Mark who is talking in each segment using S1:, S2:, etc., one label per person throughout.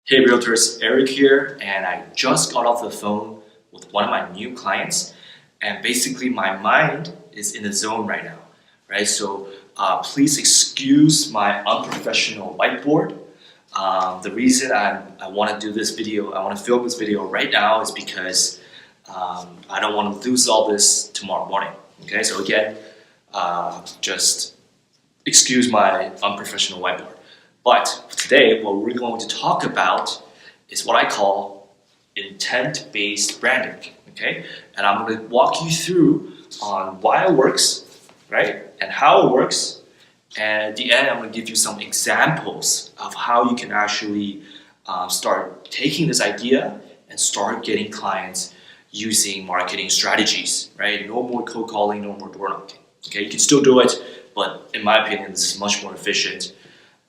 S1: Hey Realtors, Eric here, and I just got off the phone with one of my new clients, and basically my mind is in the zone right now, right? So please excuse my unprofessional whiteboard. The reason I want to do this video, I want to film this video right now is because I don't want to lose all this tomorrow morning, okay? So again, just excuse my unprofessional whiteboard. But today, what we're going to talk about is what I call intent-based branding, okay? And I'm going to walk you through on why it works, right? And how it works. And at the end, I'm going to give you some examples of how you can actually start taking this idea and start getting clients using marketing strategies, right? No more cold calling, no more door knocking, okay? You can still do it, but in my opinion, this is much more efficient.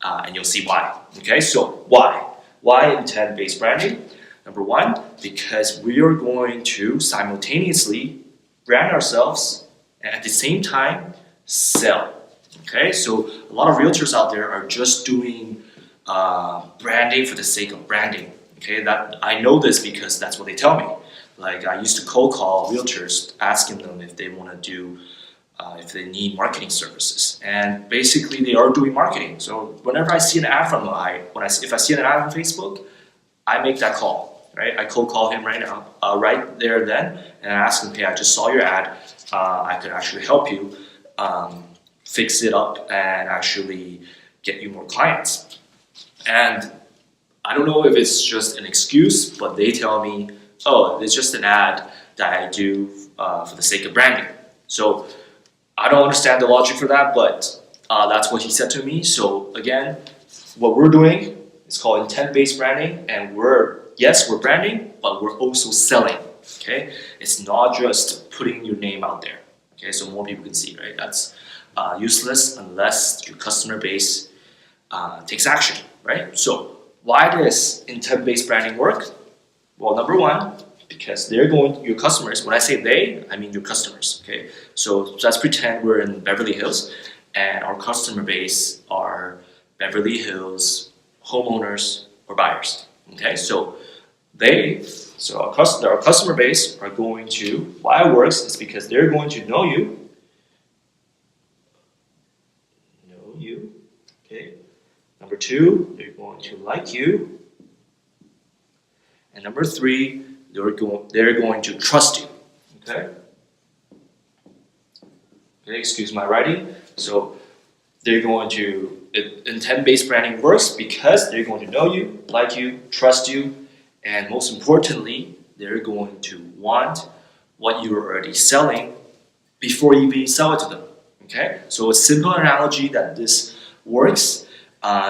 S1: And you'll see why. Okay, so why? Why intent-based branding? Number one, because we are going to simultaneously brand ourselves and at the same time sell. Okay, so a lot of realtors out there are just doing branding for the sake of branding. Okay, that I know this because that's what they tell me. Like I used to cold call realtors asking them if they want to do if they need marketing services, and basically they are doing marketing. So whenever I see an ad from them, if I see an ad on Facebook, I make that call, right? I cold call him right now, right there and then, and I ask him, hey, I just saw your ad. I could actually help you fix it up and actually get you more clients. And I don't know if it's just an excuse, but they tell me, oh, it's just an ad that I do for the sake of branding. So I don't understand the logic for that, but that's what he said to me. So again, what we're doing is called intent-based branding, and we're branding, but we're also selling. Okay, it's not just putting your name out there. Okay, so more people can see, right? That's useless unless your customer base takes action, right? So why does intent-based branding work? Well, number one, because your customers, when I say they, I mean your customers, okay? So let's pretend we're in Beverly Hills and our customer base are Beverly Hills homeowners or buyers, okay? So our customer base are going to, why it works is because they're going to know you, okay? Number two, they're going to like you. And number three, they're going to trust you, okay? Okay, excuse my writing. So they're going to, intent-based branding works because they're going to know you, like you, trust you, and most importantly, they're going to want what you're already selling before you even sell it to them, okay? So a simple analogy that this works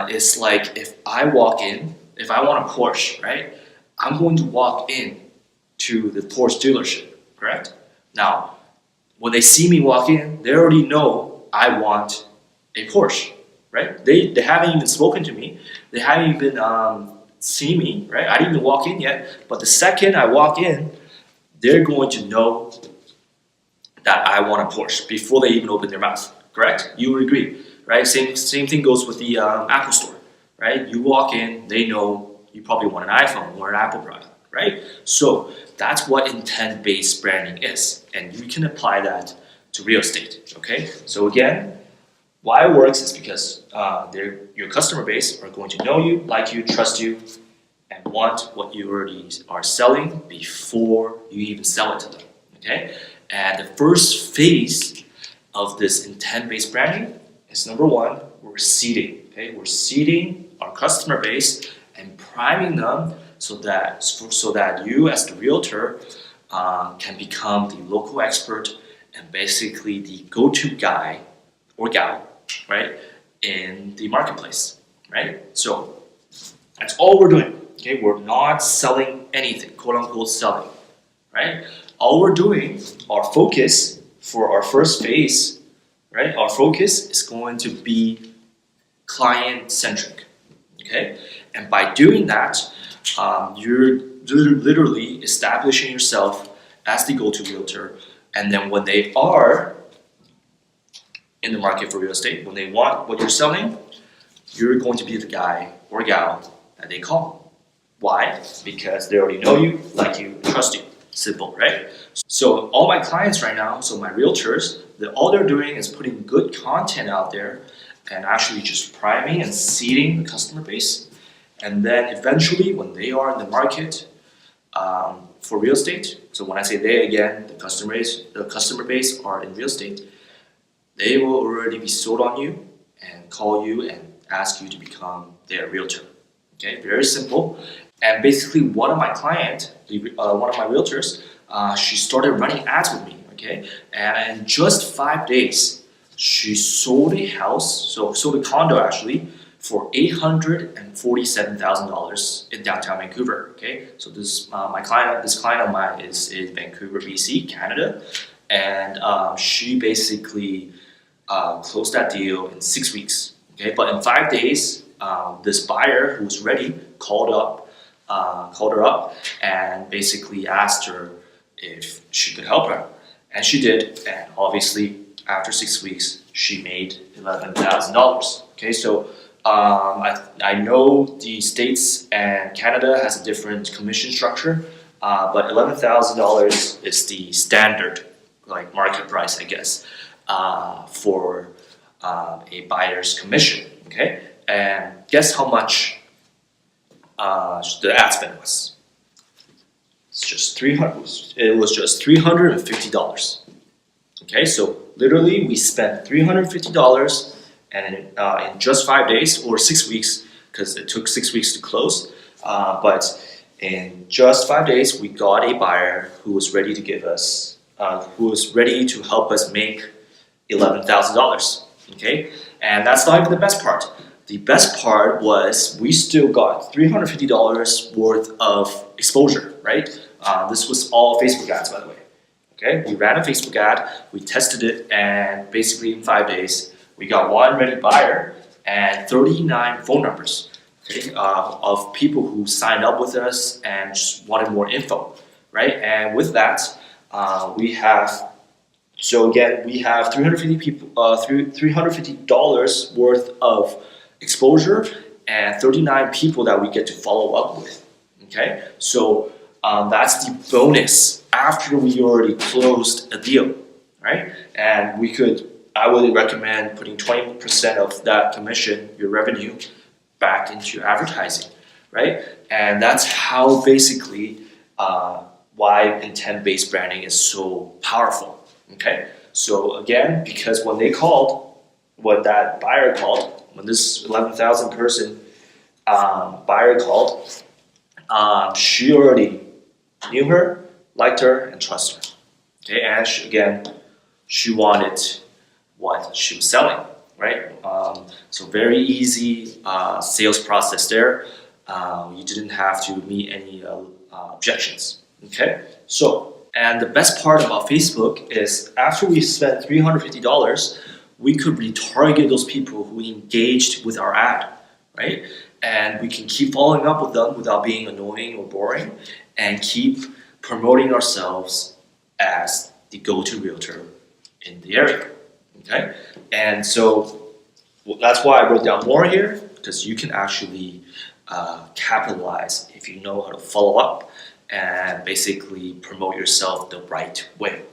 S1: is like if I want a Porsche, right? I'm going to walk in to the Porsche dealership, correct? Now, when they see me walk in, they already know I want a Porsche, right? They haven't even spoken to me. They haven't even seen me, right? I didn't even walk in yet. But the second I walk in, they're going to know that I want a Porsche before they even open their mouth, correct? You would agree, right? Same thing goes with the Apple store, right? You walk in, they know you probably want an iPhone or an Apple product, right? So that's what intent-based branding is, and you can apply that to real estate, okay? So again, why it works is because your customer base are going to know you, like you, trust you, and want what you already are selling before you even sell it to them, okay? And the first phase of this intent-based branding is number one, we're seeding, okay? We're seeding our customer base and priming them so that you as the realtor can become the local expert and basically the go-to guy or gal, right, in the marketplace, right? So that's all we're doing, okay? We're not selling anything, quote-unquote selling, right? All we're doing, our focus for our first phase, right, our focus is going to be client-centric, okay? And by doing that, you're literally establishing yourself as the go-to realtor, and then when they are in the market for real estate, when they want what you're selling, you're going to be the guy or gal that they call, Why? Because they already know you, like you, trust you. Simple, right? So all my clients right now, so my realtors, all they're doing is putting good content out there and actually just priming and seeding the customer base. And then eventually, when they are in the market for real estate, so when I say they again, the customer base are in real estate, they will already be sold on you and call you and ask you to become their realtor. Okay, very simple. And basically, one of my realtors, she started running ads with me. Okay, and in just 5 days, she sold a house, sold a condo actually, for $847,000 in downtown Vancouver. Okay, so this client of mine is in Vancouver, BC, Canada, and she basically closed that deal in 6 weeks. Okay, but in 5 days, this buyer who was ready called her up and basically asked her if she could help her, and she did. And obviously, after 6 weeks, she made $11,000. Okay, so I know the States and Canada has a different commission structure, but $11,000 is the standard, like market price, I guess, for a buyer's commission. Okay, and guess how much the ad spend was? It was just $350. Okay, so literally we spent $350, and in just 5 days or 6 weeks, because it took 6 weeks to close. But in just 5 days, we got a buyer who was ready to help us make $11,000. Okay, and that's not even the best part. The best part was we still got $350 worth of exposure, right? This was all Facebook ads, by the way. Okay, we ran a Facebook ad, we tested it, and basically in 5 days, we got one ready buyer and 39 phone numbers, okay, of people who signed up with us and just wanted more info, right? And with that, we have $350 worth of exposure and 39 people that we get to follow up with. Okay, so that's the bonus after we already closed a deal, right? And I would recommend putting 20% of that commission, your revenue, back into your advertising, right? And that's how basically why intent-based branding is so powerful. Okay, so again, because when that buyer called, when this 11,000 person buyer called, she already knew her, liked her, and trusted her. Okay, and she wanted what she was selling, right? So very easy sales process there. You didn't have to meet any objections. Okay, so. And the best part about Facebook is after we spent $350, we could retarget those people who engaged with our ad, right? And we can keep following up with them without being annoying or boring, and keep promoting ourselves as the go-to realtor in the area, okay? And so that's why I wrote down more here, because you can actually capitalize if you know how to follow up and basically promote yourself the right way.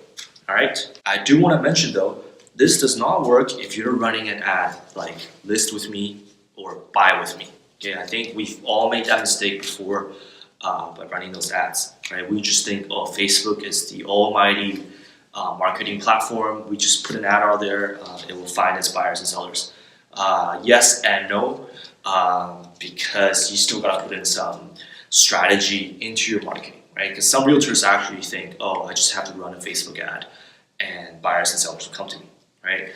S1: All right. I do want to mention though, this does not work if you're running an ad like list with me or buy with me. Okay, I think we've all made that mistake before by running those ads. Right? We just think, oh, Facebook is the almighty marketing platform. We just put an ad out there, it will find its buyers and sellers. Yes and no, because you still gotta put in some strategy into your marketing, right? Because some realtors actually think, oh, I just have to run a Facebook ad and buyers and sellers will come to me, right?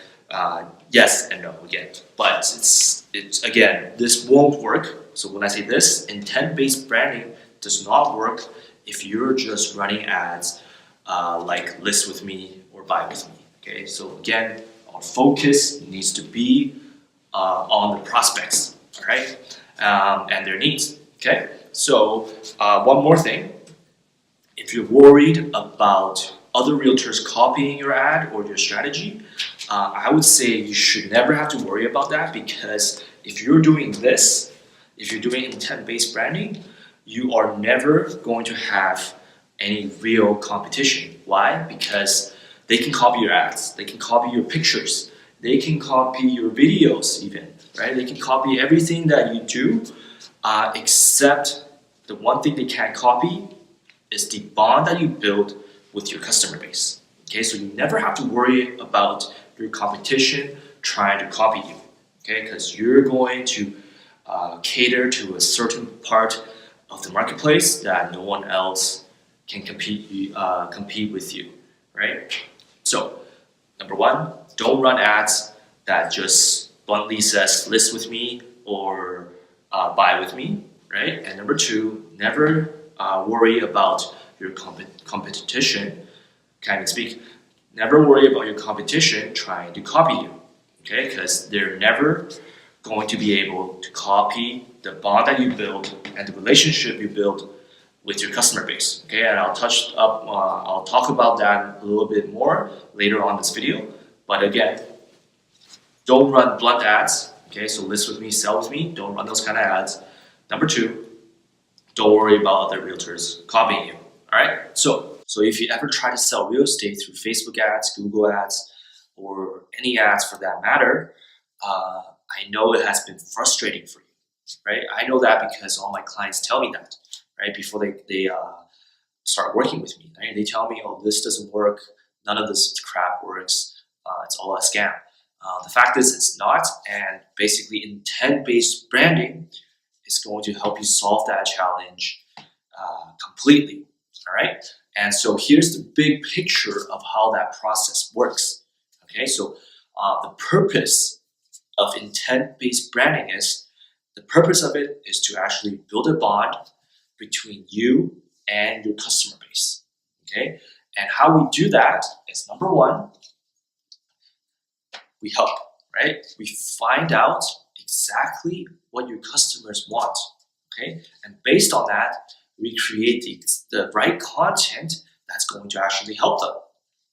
S1: Yes and no again, but it's again, this won't work. So when I say this, intent-based branding does not work if you're just running ads like list with me or buy with me. Okay, so again, our focus needs to be on the prospects, all right, and their needs. Okay. So one more thing, if you're worried about other realtors copying your ad or your strategy, I would say you should never have to worry about that, because if you're doing this, if you're doing intent-based branding, you are never going to have any real competition. Why? Because they can copy your ads, they can copy your pictures, they can copy your videos even, right? They can copy everything that you do, except the one thing they can't copy is the bond that you build with your customer base. Okay, so you never have to worry about your competition trying to copy you, okay, because you're going to cater to a certain part of the marketplace that no one else can compete with you, right? So, number one, don't run ads that just bluntly says list with me or buy with me, right? And number two, never worry about your competition. Can't even speak. Never worry about your competition trying to copy you, okay? Because they're never going to be able to copy the bond that you build and the relationship you build with your customer base. Okay, and I'll talk about that a little bit more later on this video. But again, don't run blunt ads. Okay, so list with me, sell with me. Don't run those kind of ads. Number two, don't worry about other realtors copying you. All right. So if you ever try to sell real estate through Facebook ads, Google ads, or any ads for that matter, I know it has been frustrating for you, right? I know that because all my clients tell me that, right? Before they start working with me, right? They tell me, oh, this doesn't work. None of this crap works. It's all a scam. The fact is it's not, and basically intent-based branding is going to help you solve that challenge completely, all right? And so here's the big picture of how that process works, okay? So the purpose of intent-based branding is, the purpose of it is to actually build a bond between you and your customer base, okay? And how we do that is, number one, we help, right? We find out exactly what your customers want, okay? And based on that, we create the right content that's going to actually help them,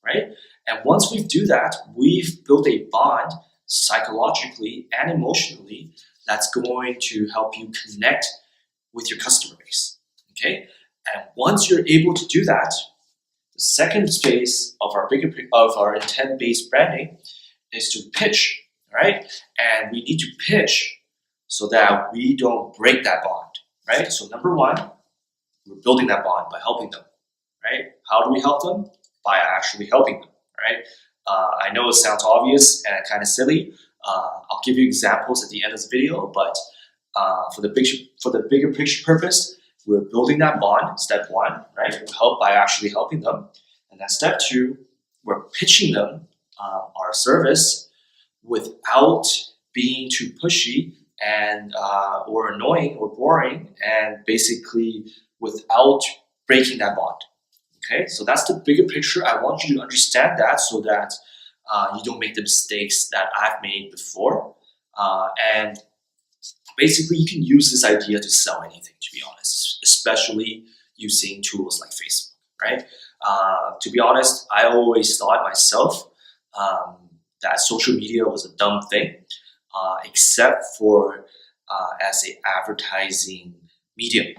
S1: right? And once we do that, we've built a bond psychologically and emotionally that's going to help you connect with your customer base, okay? And once you're able to do that, the second phase of our intent-based branding is to pitch, right? And we need to pitch so that we don't break that bond, right? So number one, we're building that bond by helping them, right? How do we help them? By actually helping them, right? I know it sounds obvious and kind of silly. I'll give you examples at the end of the video, but for the bigger picture purpose, we're building that bond, step one, right? We help by actually helping them. And then step two, we're pitching them our service without being too pushy and or annoying or boring, and basically without breaking that bond. Okay, so that's the bigger picture. I want you to understand that so that you don't make the mistakes that I've made before. And basically, you can use this idea to sell anything, to be honest, especially using tools like Facebook, right? To be honest, I always thought myself that social media was a dumb thing, except for as an advertising medium,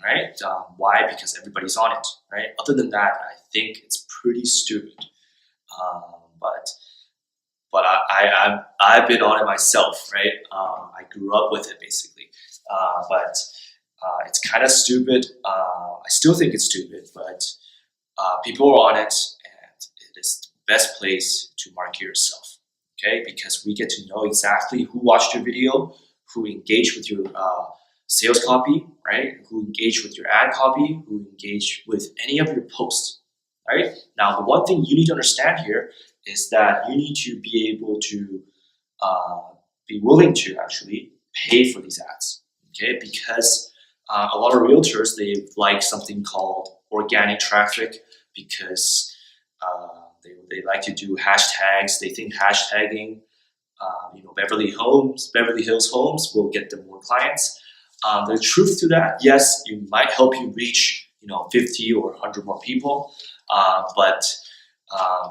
S1: right? Why? Because everybody's on it, right? Other than that, I think it's pretty stupid. But I've been on it myself, right? I grew up with it basically, but it's kind of stupid. I still think it's stupid, but people are on it, and it is the best place to market yourself, okay? Because we get to know exactly who watched your video, who engaged with your sales copy, right? Who engaged with your ad copy, who engaged with any of your posts, right? Now, the one thing you need to understand here is that you need to be able to be willing to actually pay for these ads, okay? Because a lot of realtors, they like something called organic traffic because they like to do hashtags. They think hashtagging, Beverly Hills homes will get them more clients. The truth to that, yes, it might help you reach 50 or 100 more people, but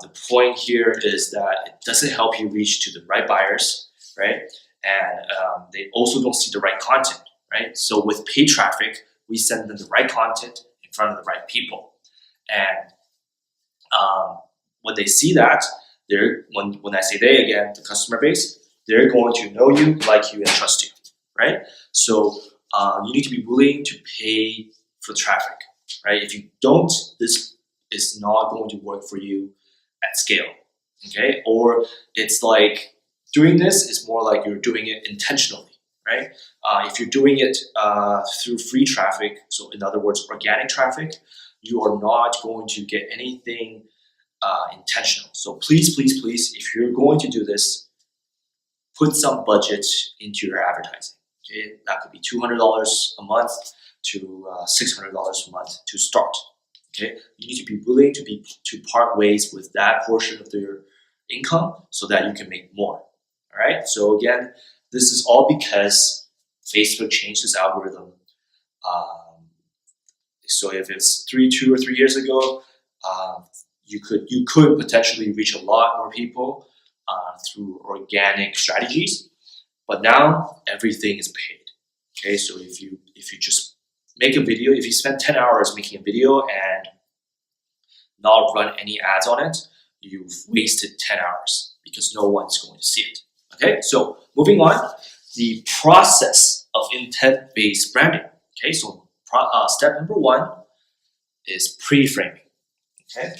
S1: the point here is that it doesn't help you reach to the right buyers, right? And they also don't see the right content, right? So with paid traffic, we send them the right content in front of the right people. And when they see that, when I say they again, the customer base, they're going to know you, like you, and trust you, right? So you need to be willing to pay for traffic, right? If you don't, this is not going to work for you at scale, okay? Or it's like doing this is more like you're doing it intentionally, right? If you're doing it through free traffic, so in other words, organic traffic, you are not going to get anything intentional. So please, please, please, if you're going to do this, put some budget into your advertising. Okay, that could be $200 a month to $600 a month to start. Okay, you need to be willing to part ways with that portion of your income so that you can make more. All right. So again, this is all because Facebook changed its algorithm. So if it's 2 or 3 years ago, you could potentially reach a lot more people through organic strategies, but now everything is paid. Okay, so if you just make a video, if you spend 10 hours making a video and not run any ads on it, you've wasted 10 hours because no one's going to see it. Okay, so moving on, the process of intent-based branding. Okay, so step number 1 is pre-framing. Okay,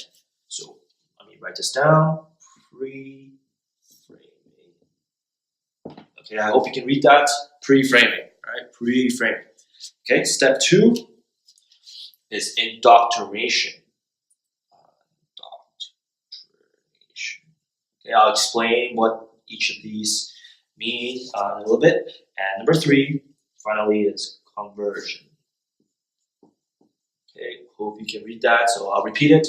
S1: so let me write this down. Pre-framing. Okay, I hope you can read that. Pre-framing, right? Pre-framing. Okay, step 2 is indoctrination. Okay, I'll explain what each of these mean in a little bit. And number 3, finally, is conversion. Okay, hope you can read that. So I'll repeat it.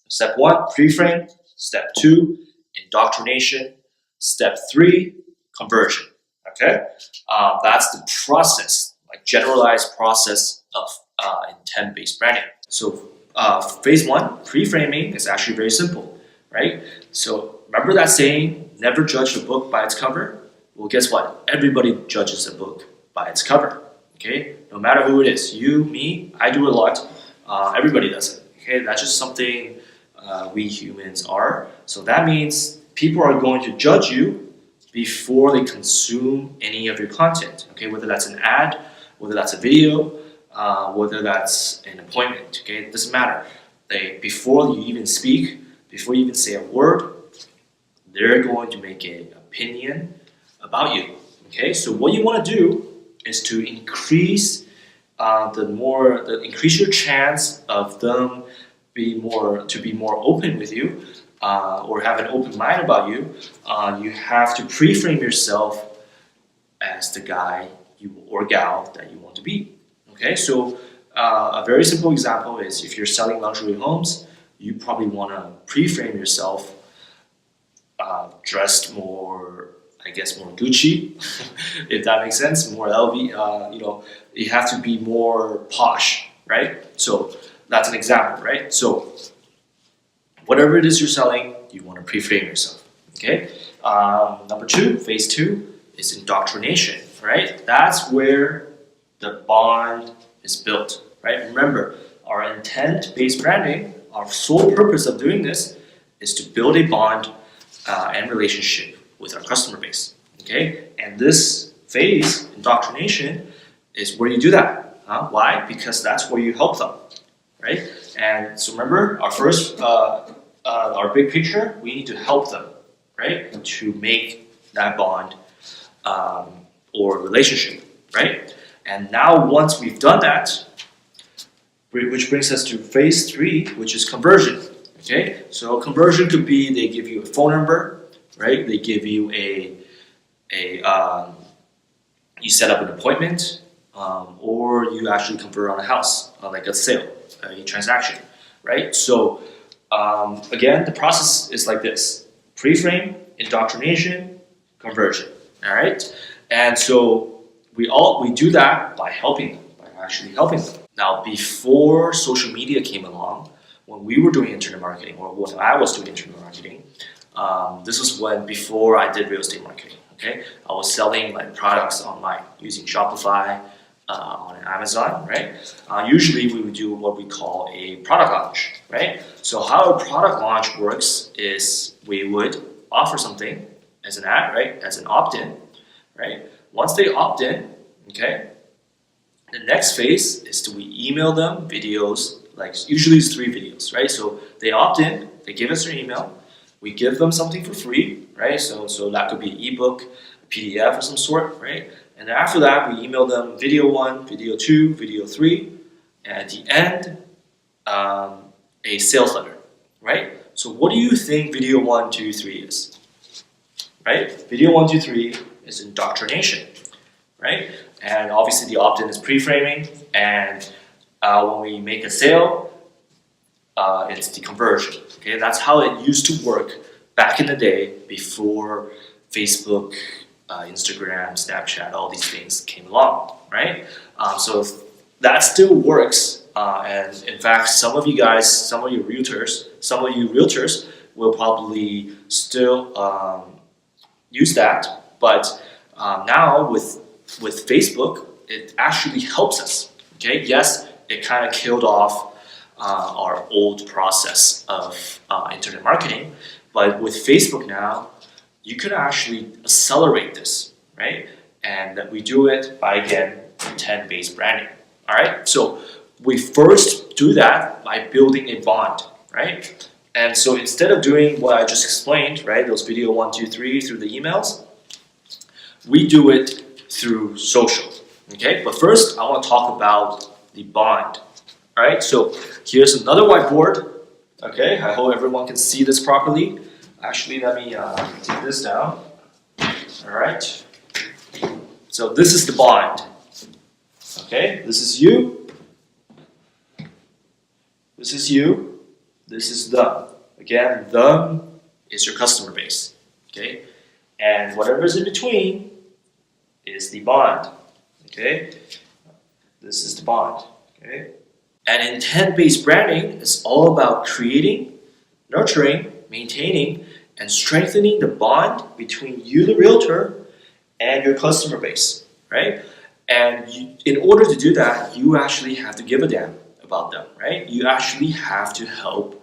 S1: Step 1, pre-frame. Step 2, indoctrination. Step 3, conversion. Okay, that's the process, like generalized process of intent-based branding. So phase 1, pre-framing, is actually very simple, right? So remember that saying, never judge a book by its cover? Well, guess what? Everybody judges a book by its cover. Okay, no matter who it is, you, me, I do it a lot. Everybody does it. Okay, that's just something we humans are. So that means people are going to judge you before they consume any of your content. Okay, whether that's an ad, whether that's a video, whether that's an appointment. Okay, it doesn't matter. Before you even speak, before you even say a word, they're going to make an opinion about you. Okay, so what you want to do is to increase increase your chance of them be more open with you, or have an open mind about you. You have to pre-frame yourself as the guy or gal that you want to be. Okay, so a very simple example is if you're selling luxury homes, you probably want to pre-frame yourself dressed more, I guess, more Gucci, if that makes sense, more LV. You have to be more posh, right? So that's an example, right? So whatever it is you're selling, you want to pre-frame yourself. Okay. Number 2, phase 2 is indoctrination, right? That's where the bond is built, right? Remember, our intent-based branding, our sole purpose of doing this is to build a bond and relationship with our customer base. Okay, and this phase, indoctrination, is where you do that. Why? Because that's where you help them, right? And so remember, our big picture, we need to help them, right, to make that bond or relationship, right? And now once we've done that, which brings us to phase 3, which is conversion. Okay, so conversion could be they give you a phone number, right? They give you you set up an appointment, or you actually convert on a house, like a sale, a transaction, right? So again, the process is like this: pre-frame, indoctrination, conversion. All right, and so we do that by helping them, by actually helping them. Now, before social media came along, when we were doing internet marketing, or when I was doing internet marketing, this was before I did real estate marketing. Okay, I was selling like products online using Shopify, on Amazon, right? Usually we would do what we call a product launch, right? So how a product launch works is we would offer something as an ad, right? As an opt-in, right? Once they opt in, okay, the next phase is to we email them videos, like usually it's 3 videos, right? So they opt in, they give us their email, we give them something for free, right? So that could be an ebook, a PDF of some sort, right? And then after that, we email them video 1, video 2, video 3, and at the end, a sales letter, right? So what do you think video 1, 2, 3 is? Right? Video 1, 2, 3 is indoctrination, right? And obviously the opt-in is pre-framing, and when we make a sale, it's the conversion. Okay, that's how it used to work back in the day before Facebook, Instagram, Snapchat, all these things came along, right? So that still works, and in fact, some of you realtors will probably still use that, but now with Facebook, it actually helps us. Okay, yes, it kind of killed off our old process of internet marketing, but with Facebook now, you can actually accelerate this, right? And we do it by, again, intent-based branding. All right, so we first do that by building a bond, right? And so instead of doing what I just explained, right, those video 1, 2, 3 through the emails, we do it through social. Okay, but first I want to talk about the bond. All right, so here's another whiteboard. Okay, I hope everyone can see this properly. Actually, let me take this down. All right, so this is the bond. Okay, this is you. This is you. This is them. Again, them is your customer base. Okay, and whatever is in between is the bond. Okay, this is the bond. Okay, and intent-based branding is all about creating, nurturing, maintaining, and strengthening the bond between you, the realtor, and your customer base. Right, and in order to do that, you actually have to give a damn about them. Right, you actually have to help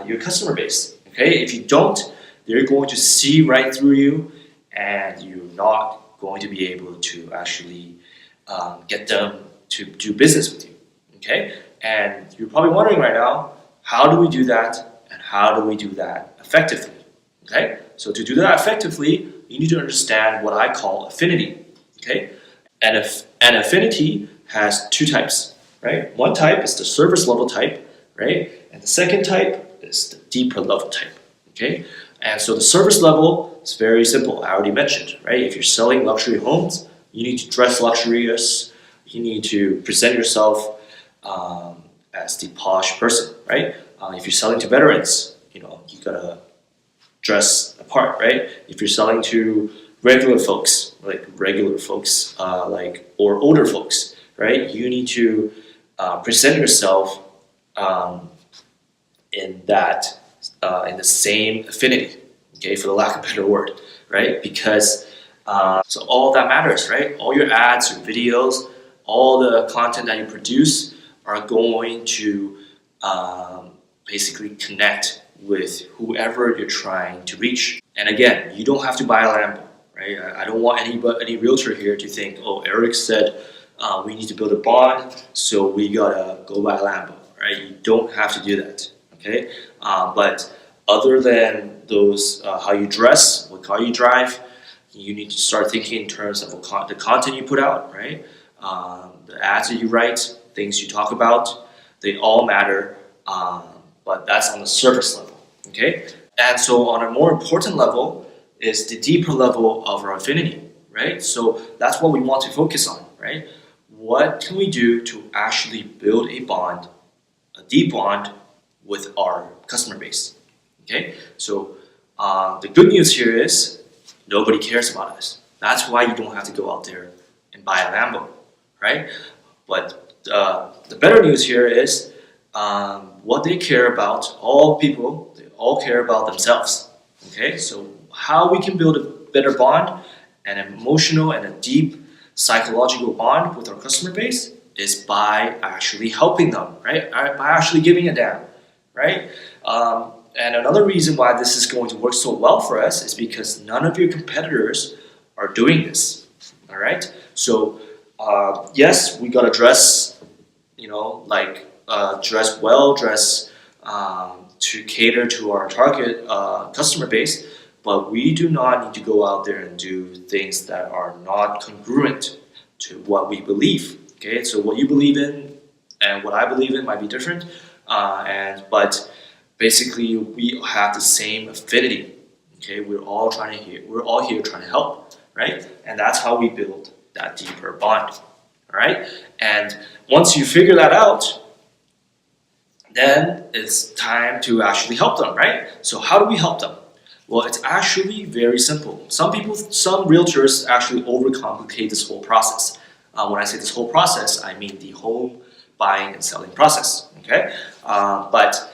S1: your customer base. Okay, if you don't, they're going to see right through you, and you're not going to be able to actually get them to do business with you. Okay, and you're probably wondering right now, how do we do that, and how do we do that effectively? Okay, so to do that effectively, you need to understand what I call affinity. Okay, and an affinity has 2 types. Right, one type is the service level type, right, and the second type is the deeper level type. Okay, and so the service level is very simple. I already mentioned, right? If you're selling luxury homes, you need to dress luxurious. You need to present yourself as the posh person, right? If you're selling to veterans, you gotta dress apart, right? If you're selling to regular folks, or older folks, right? You need to present yourself in the same affinity, okay, for the lack of a better word, right? Because so all that matters, right? All your ads, your videos, all the content that you produce are going to basically connect with whoever you're trying to reach. And again, you don't have to buy a Lambo, right? I don't want any realtor here to think, oh, Eric said we need to build a bond, so we gotta go buy a Lambo, right? You don't have to do that, okay? But other than those, how you dress, what car you drive, you need to start thinking in terms of the content you put out, right? The ads that you write, things you talk about, they all matter, but that's on the surface level, okay? And so on a more important level is the deeper level of our affinity, right? So that's what we want to focus on, right? What can we do to actually build a bond, a deep bond with our customer base, okay? So the good news here is nobody cares about us. That's why you don't have to go out there and buy a Lambo, right? But the better news here is what they care about, all people, they all care about themselves, okay? So how we can build a better bond, an emotional and a deep psychological bond with our customer base is by actually helping them, right? By actually giving a damn, right? And another reason why this is going to work so well for us is because none of your competitors are doing this, all right? So yes, we gotta dress, dress well, dress to cater to our target customer base, but we do not need to go out there and do things that are not congruent to what we believe. Okay, so what you believe in and what I believe in might be different, but basically we have the same affinity. Okay, we're all here trying to help, right? And that's how we build that deeper bond. All right, and once you figure that out, then it's time to actually help them, right? So how do we help them? Well, it's actually very simple. Some realtors actually overcomplicate this whole process. When I say this whole process, I mean the home buying and selling process, okay? But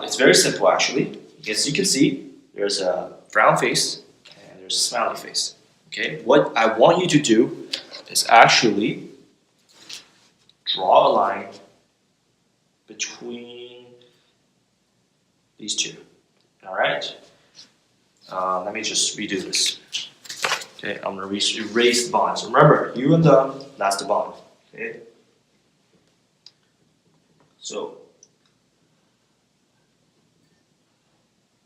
S1: it's very simple actually. As you can see, there's a frown face and there's a smiley face, okay? What I want you to do is actually draw a line between these two, all right? Let me just redo this. Okay, I'm gonna erase the bond. So remember, you and them, that's the bond. Okay. So,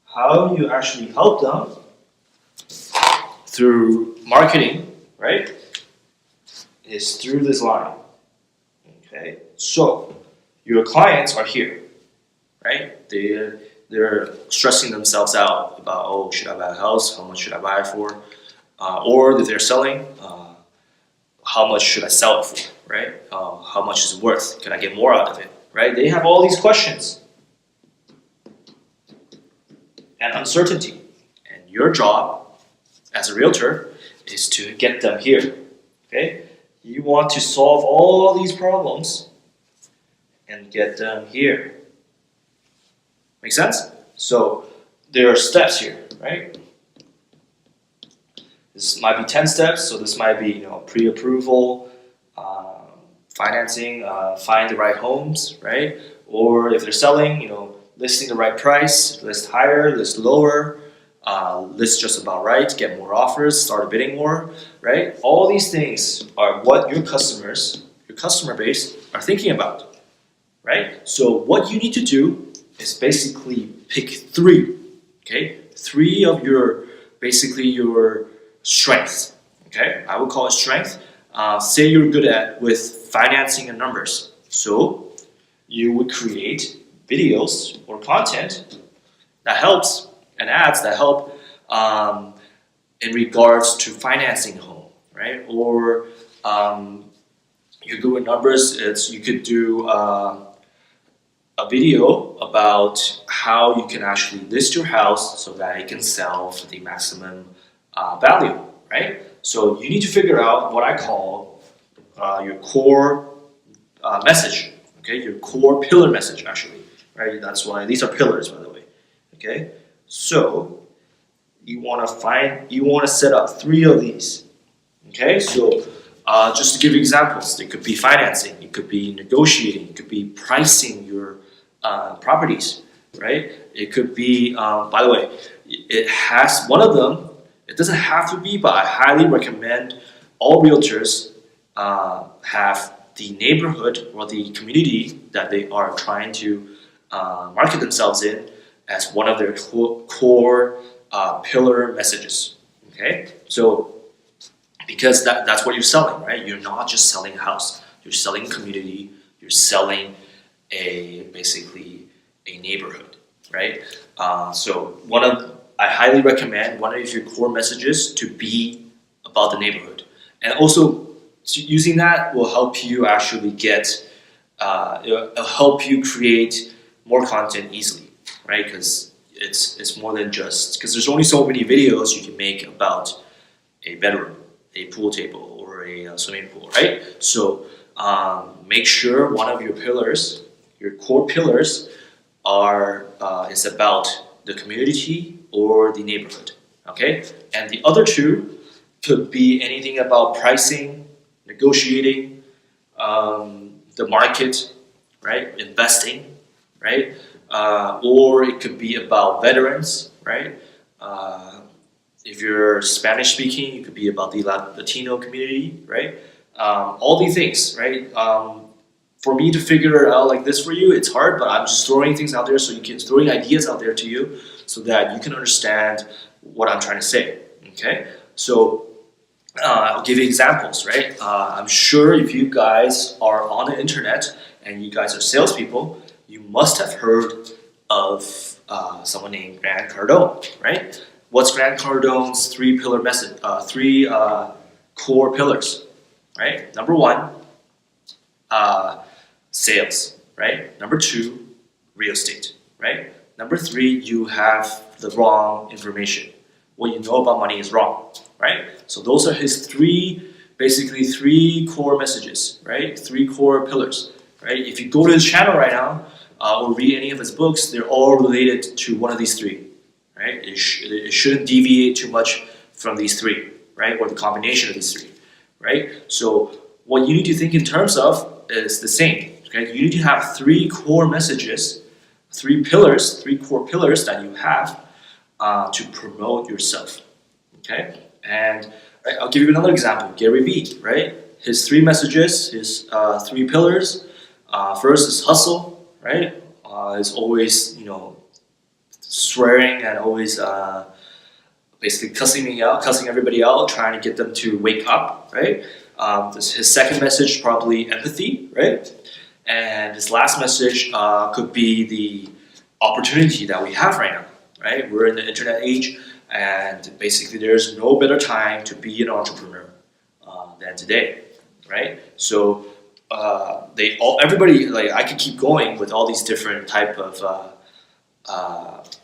S1: how you actually help them through marketing, right? Is through this line. Okay. So, your clients are here, right? They're stressing themselves out about, oh, should I buy a house? How much should I buy it for? Or if they're selling, how much should I sell it for, right? How much is it worth? Can I get more out of it, right? They have all these questions and uncertainty. And your job as a realtor is to get them here, okay? You want to solve all these problems and get them here. Make sense? So there are steps here, right? This might be 10 steps, so this might be pre-approval, financing, find the right homes, right? Or if they're selling, listing the right price, list higher, list lower, list just about right, get more offers, start bidding more, right? All these things are what your customer base are thinking about, right? So what you need to do is basically pick three, okay? Three of your strengths, okay? I would call it strength. Say you're good with financing and numbers. So you would create videos or content that helps and ads that help in regards to financing a home, right? Or you're good with numbers. You could do a video about how you can actually list your house so that it can sell for the maximum value, right? So you need to figure out what I call your core message, okay? Your core pillar message, actually, right? That's why these are pillars, by the way, okay? So you want to set up three of these, okay? So just to give you examples, it could be financing, it could be negotiating, it could be pricing your properties, right? It could be, by the way, it has one of them. It doesn't have to be, but I highly recommend all realtors have the neighborhood or the community that they are trying to market themselves in as one of their core pillar messages. Okay, so because that's what you're selling, right? You're not just selling a house. You're selling a community. You're selling basically a neighborhood, right? So I highly recommend one of your core messages to be about the neighborhood, and also using that will help you actually it'll help you create more content easily, right? Because it's more than just because there's only so many videos you can make about a bedroom, a pool table, or a swimming pool, right? So make sure one of your pillars, your core pillars, is about the community or the neighborhood, okay? And the other two could be anything about pricing, negotiating, the market, right? Investing, right? Or it could be about veterans, right? If you're Spanish speaking, it could be about the Latino community, right? All these things, right? For me to figure it out like this for you, it's hard, but I'm just throwing things out there so you can throwing ideas out there to you so that you can understand what I'm trying to say. Okay, so I'll give you examples, right? I'm sure if you guys are on the internet and you guys are salespeople, you must have heard of someone named Grant Cardone, right? What's Grant Cardone's three-pillar message? Three core pillars, right? Number one, sales, right? Number two, real estate, right? Number three, you have the wrong information. What you know about money is wrong, right? So those are his basically three core messages, right? Three core pillars, right? If you go to his channel right now or read any of his books, they're all related to one of these three, right? It shouldn't deviate too much from these three, right? Or the combination of these three, right? So what you need to think in terms of is the same, okay? You need to have three core messages, three core pillars that you have to promote yourself, okay? And right, I'll give you another example, Gary Vee, right? His three messages, his three pillars. First is hustle, right? Is always, swearing and always basically cussing everybody out, trying to get them to wake up, right? His second message, probably empathy, right? And his last message could be the opportunity that we have right now, right? We're in the internet age, and basically there's no better time to be an entrepreneur than today, right? So everybody, like, I could keep going with all these different type of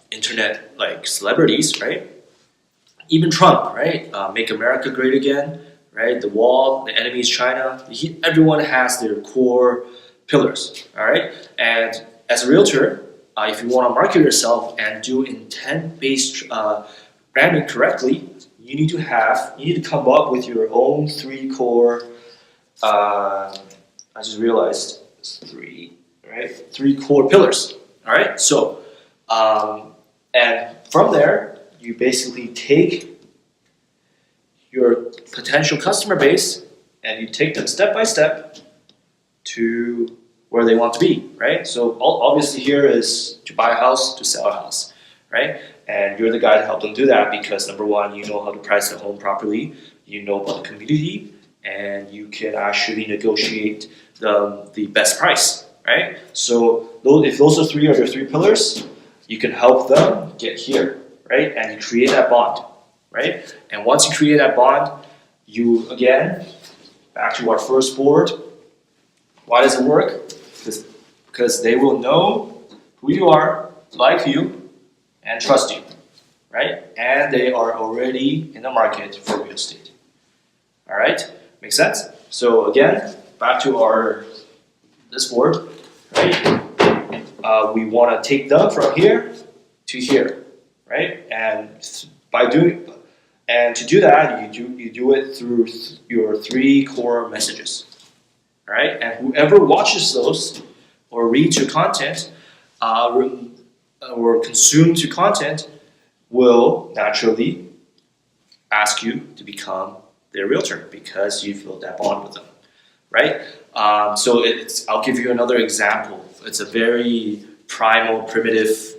S1: internet like celebrities, right? Even Trump, right? Make America great again, right? The wall, the enemy is China. Everyone has their core pillars, all right? And as a realtor, if you want to market yourself and do intent-based branding correctly, you need to come up with your own three core. I just realized it's three, right? Three core pillars. All right. So, and from there, you basically take your potential customer base and you take them step by step to where they want to be, right? So obviously here is to buy a house, to sell a house, right? And you're the guy to help them do that because number one, you know how to price the home properly, you know about the community, and you can actually negotiate the best price, right? So if those are their three pillars, you can help them get here, right? And you create that bond, right? And once you create that bond, you, again, back to our first board, why does it work? Because they will know who you are, like you, and trust you, right? And they are already in the market for real estate. All right, make sense? So again, back to this board, right? We want to take them from here to here, right? And to do that, you do it through your three core messages. All right, and whoever watches those or reads your content or consumes your content will naturally ask you to become their realtor because you built that bond with them, right? So I'll give you another example. It's a very primal, primitive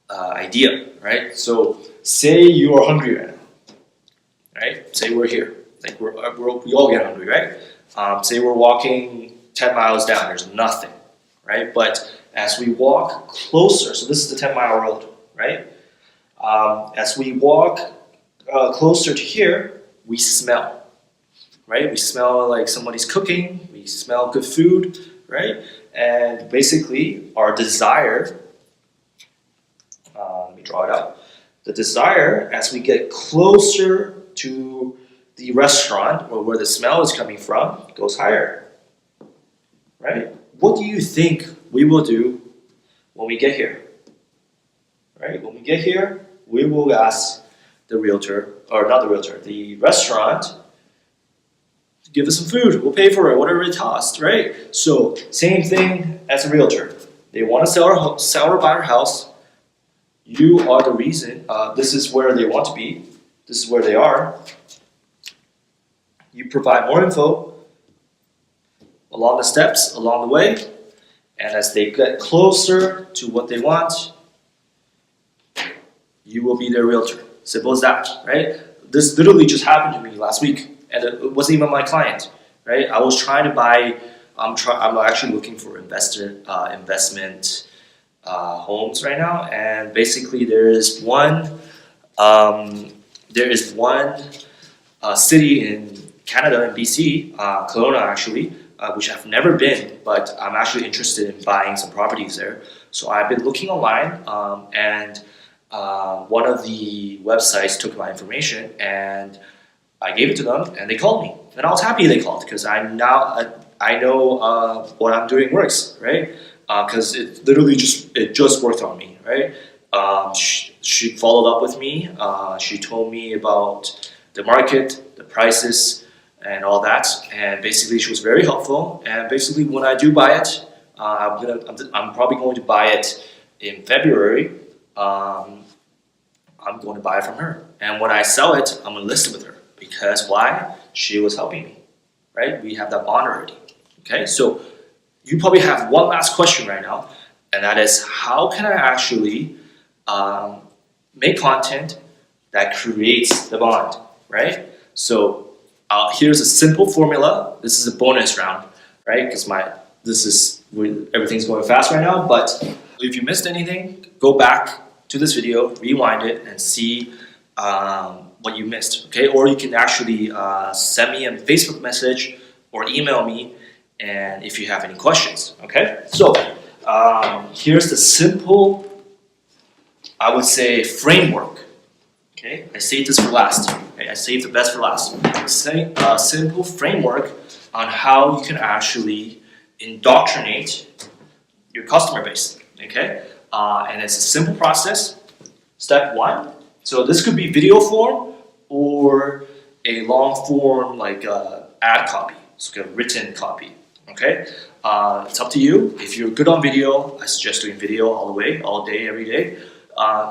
S1: idea, right? So say you are hungry right now, right? Say we're here. Like we all get hungry, right? Say we're walking 10 miles down, there's nothing, right? But as we walk closer, so this is the 10-mile road, right? As we walk closer to here, we smell, right? We smell like somebody's cooking, we smell good food, right? And basically our desire, let me draw it out. The desire, as we get closer to the restaurant or where the smell is coming from, goes higher, right? What do you think we will do when we get here, right? When we get here, we will ask the realtor, or not the realtor, the restaurant give us some food, we'll pay for it, whatever it costs, right? So same thing as a realtor. They want to sell or buy our house. You are the reason. This is where they want to be. This is where they are. You provide more info along the steps, along the way, and as they get closer to what they want, you will be their realtor. Simple as that, right? This literally just happened to me last week, and it wasn't even my client, right? I was trying to buy. I'm actually looking for investment homes right now, and basically there is one city in Canada, in BC, Kelowna actually, which I've never been, but I'm actually interested in buying some properties there. So I've been looking online, and one of the websites took my information, and I gave it to them, and they called me, and I was happy they called because I know what I'm doing works, right? Because it literally just worked on me, right? She followed up with me. She told me about the market, the prices, and all that. And basically, she was very helpful. And basically, when I do buy it, I'm probably going to buy it in February. I'm going to buy it from her. And when I sell it, I'm going to list it with her. Because why? She was helping me, right? We have that bond already. Okay, so you probably have one last question right now, and that is, how can I actually make content that creates the bond, right? So here's a simple formula. This is a bonus round, right? Because everything's going fast right now. But if you missed anything, go back to this video, rewind it, and see what you missed. Okay, or you can actually send me a Facebook message or email me. And if you have any questions, okay? So here's the simple, I would say, framework. Okay, I saved this for last. Okay, I saved the best for last. Simple framework on how you can actually indoctrinate your customer base. Okay, and it's a simple process. Step one. So this could be video form or a long form like ad copy, so a written copy. Okay, it's up to you. If you're good on video, I suggest doing video all the way, all day, every day.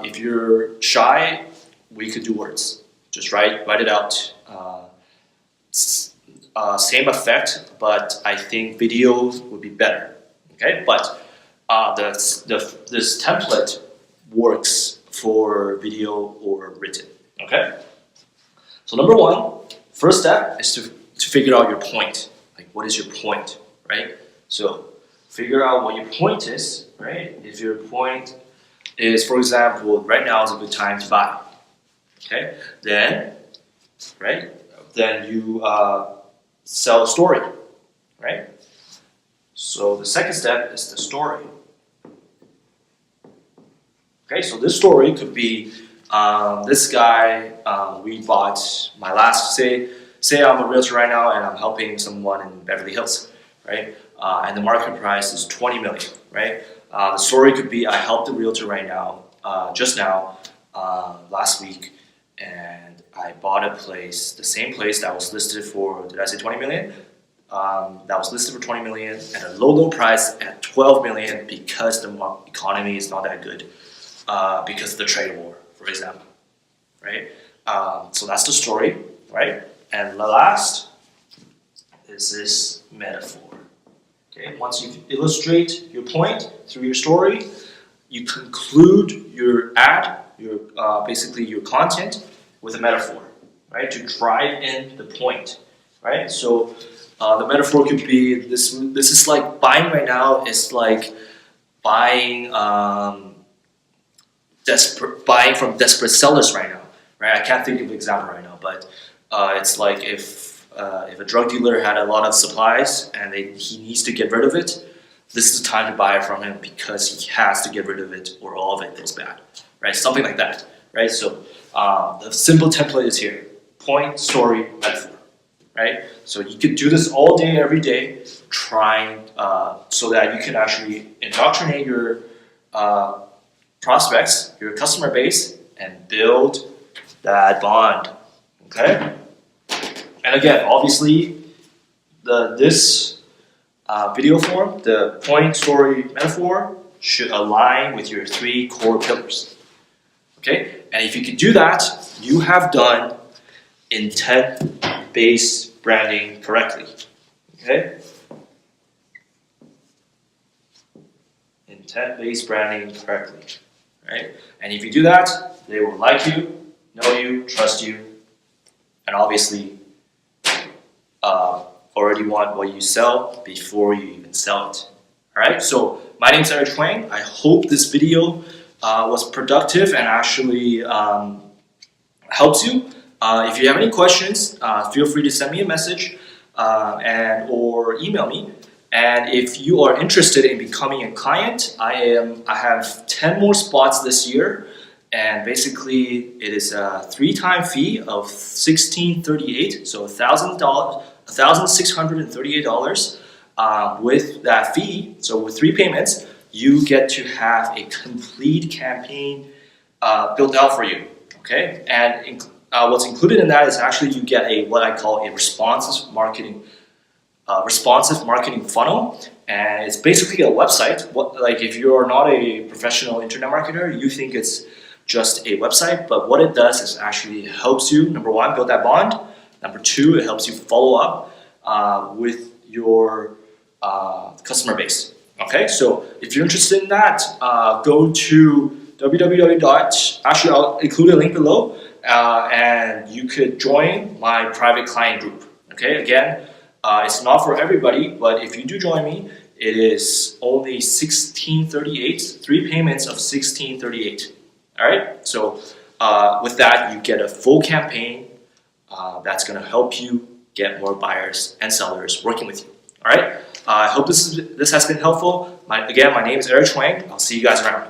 S1: If you're shy, we could do words. Just write it out. Same effect, but I think video would be better. Okay, but this template works for video or written. Okay, so number one, first step is to figure out your point. Like, what is your point? Right? So figure out what your point is, right? If your point is, for example, right now is a good time to buy. Okay? Then you sell a story, right? So the second step is the story. Okay, so this story could be this guy, we bought my last, say I'm a realtor right now and I'm helping someone in Beverly Hills. Right? And the market price is 20 million, right? The story could be, I helped the realtor right now, just now, last week, and I bought a place, the same place that was listed for, did I say 20 million? That was listed for 20 million at a low price at 12 million because the economy is not that good, because of the trade war, for example, right? So that's the story, right? And the last is this metaphor. Okay, once you illustrate your point through your story, you conclude your ad, basically your content, with a metaphor, right? To drive in the point, right? So the metaphor could be this. This is like buying right now. Is like buying buying from desperate sellers right now, right? I can't think of an example right now, but it's like if a drug dealer had a lot of supplies and he needs to get rid of it, this is the time to buy it from him because he has to get rid of it or all of it goes bad, right? Something like that, right? So the simple template is here: point, story, metaphor, right? So you can do this all day, every day, trying so that you can actually indoctrinate your prospects, your customer base, and build that bond, okay? And again, obviously, this video form, the point, story, metaphor should align with your 3 core pillars. Okay, and if you can do that, you have done intent-based branding correctly. Okay, intent-based branding correctly. Right, and if you do that, they will like you, know you, trust you, and obviously already want what you sell before you even sell it. Alright, so my name is Eric Huang. I hope this video was productive and actually helps you. If you have any questions, feel free to send me a message or email me. And if you are interested in becoming a client, I have 10 more spots this year. And basically, it is a 3-time fee of $1,638, so $1,638. With that fee, so with 3 payments, you get to have a complete campaign built out for you. Okay, and what's included in that is actually you get what I call a responsive marketing funnel, and it's basically a website. Like if you're not a professional internet marketer, you think it's just a website, but what it does is actually helps you, number 1, build that bond. Number 2, it helps you follow up with your customer base. Okay, so if you're interested in that, go to actually I'll include a link below, and you could join my private client group. Okay, again, it's not for everybody, but if you do join me, it is only $1,638, 3 payments of $1,638. All right, so with that, you get a full campaign that's going to help you get more buyers and sellers working with you. All right, I hope this has been helpful. Again, my name is Eric Huang. I'll see you guys around.